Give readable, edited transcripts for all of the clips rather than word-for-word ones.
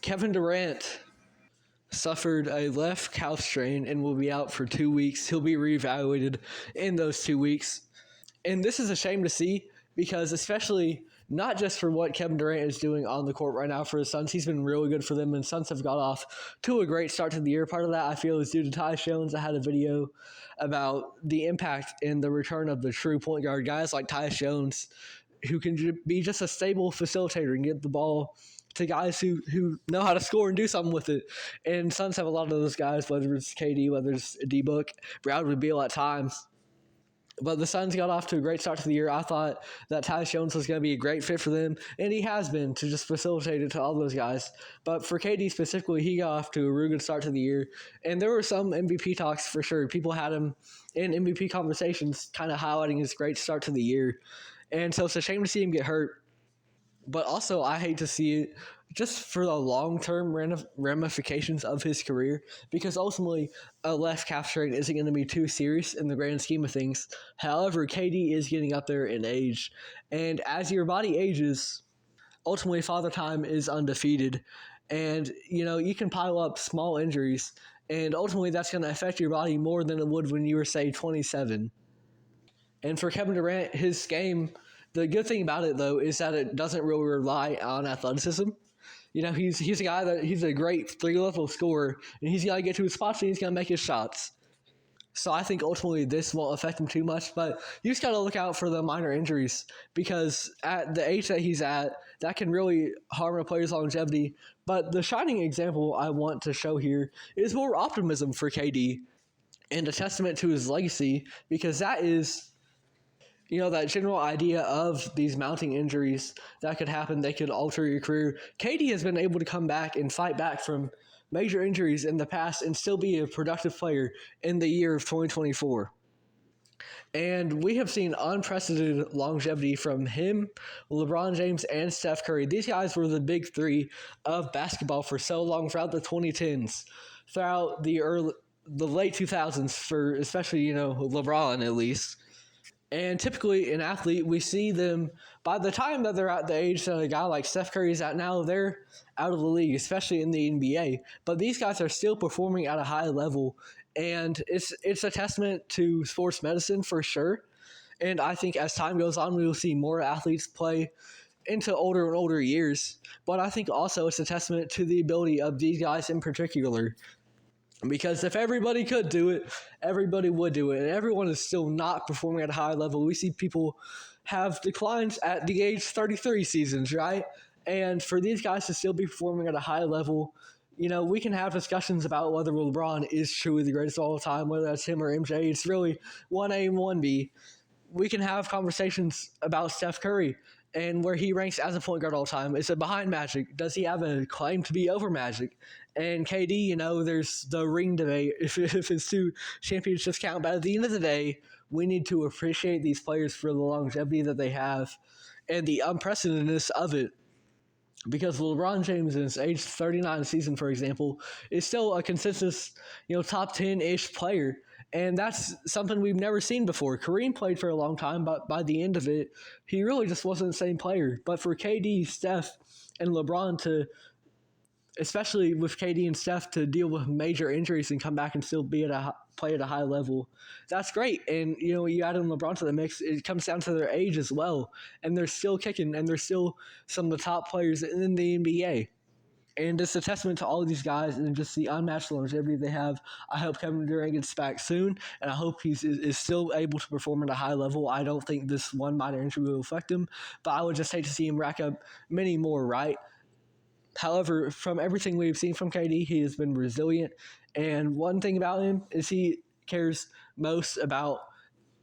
Kevin Durant suffered a left calf strain and will be out for 2 weeks. He'll be reevaluated in those 2 weeks. And this is a shame to see because especially not just for what Kevin Durant is doing on the court right now for his Suns. He's been really good for them, and Suns have got off to a great start to the year. Part of that, I feel, is due to Tyus Jones. I had a video about the impact in the return of the true point guard, guys like Tyus Jones, who can be just a stable facilitator and get the ball to guys who know how to score and do something with it. And Suns have a lot of those guys, whether it's KD, whether it's D-Book, Bradley Beal at times. But the Suns got off to a great start to the year. I thought that Tyus Jones was going to be a great fit for them, and he has been to just facilitate it to all those guys. But for KD specifically, he got off to a really good start to the year. And there were some MVP talks for sure. People had him in MVP conversations, kind of highlighting his great start to the year. And so it's a shame to see him get hurt. But also, I hate to see it just for the long-term ramifications of his career, because ultimately a left calf strain isn't going to be too serious in the grand scheme of things. However, KD is getting up there in age, and as your body ages, ultimately Father Time is undefeated, and you can pile up small injuries, and ultimately that's going to affect your body more than it would when you were, say, 27. And for Kevin Durant, his game, the good thing about it, though, is that it doesn't really rely on athleticism. He's a guy that he's a great three-level scorer, and he's got to get to his spots and he's going to make his shots. So I think ultimately this won't affect him too much, but you just got to look out for the minor injuries because at the age that he's at, that can really harm a player's longevity. But the shining example I want to show here is more optimism for KD and a testament to his legacy, because that is that general idea of these mounting injuries that could happen, they could alter your career. KD has been able to come back and fight back from major injuries in the past and still be a productive player in the year of 2024. And we have seen unprecedented longevity from him, LeBron James, and Steph Curry. These guys were the big three of basketball for so long throughout the 2010s, throughout the late 2000s, for especially, LeBron at least. And typically, an athlete, we see them, by the time that they're at the age that a guy like Steph Curry is at now, they're out of the league, especially in the NBA. But these guys are still performing at a high level, and it's a testament to sports medicine for sure. And I think as time goes on, we will see more athletes play into older and older years. But I think also it's a testament to the ability of these guys in particular. Because if everybody could do it, everybody would do it. And everyone is still not performing at a high level. We see people have declines at the age 33 seasons, right? And for these guys to still be performing at a high level, we can have discussions about whether LeBron is truly the greatest of all time, whether that's him or MJ. It's really 1A and 1B. We can have conversations about Steph Curry and where he ranks as a point guard all time. Is it behind Magic? Does he have a claim to be over Magic? And KD, there's the ring debate if his 2 championships count. But at the end of the day, we need to appreciate these players for the longevity that they have and the unprecedentedness of it. Because LeBron James in his age 39 season, for example, is still a consensus, top 10-ish player. And that's something we've never seen before. Kareem played for a long time, but by the end of it, he really just wasn't the same player. But for KD, Steph, and LeBron to, especially with KD and Steph, to deal with major injuries and come back and still play at a high level, that's great. And, you add in LeBron to the mix, it comes down to their age as well. And they're still kicking, and they're still some of the top players in the NBA. And it's a testament to all of these guys and just the unmatched longevity they have. I hope Kevin Durant gets back soon, and I hope he is still able to perform at a high level. I don't think this one minor injury will affect him, but I would just hate to see him rack up many more, right? However, from everything we've seen from KD, he has been resilient. And one thing about him is he cares most about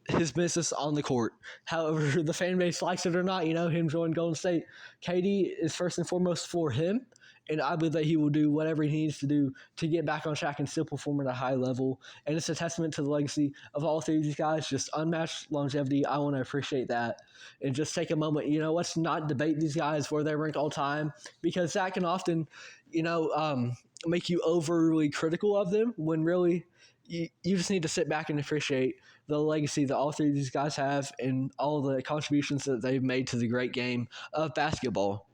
his business on the court. However, the fan base likes it or not, him joining Golden State. KD is first and foremost for him, and I believe that he will do whatever he needs to do to get back on track and still perform at a high level. And it's a testament to the legacy of all 3 of these guys, just unmatched longevity. I want to appreciate that and just take a moment. Let's not debate these guys where they're ranked all time, because that can often, make you overly critical of them when really you just need to sit back and appreciate the legacy that all 3 of these guys have and all the contributions that they've made to the great game of basketball.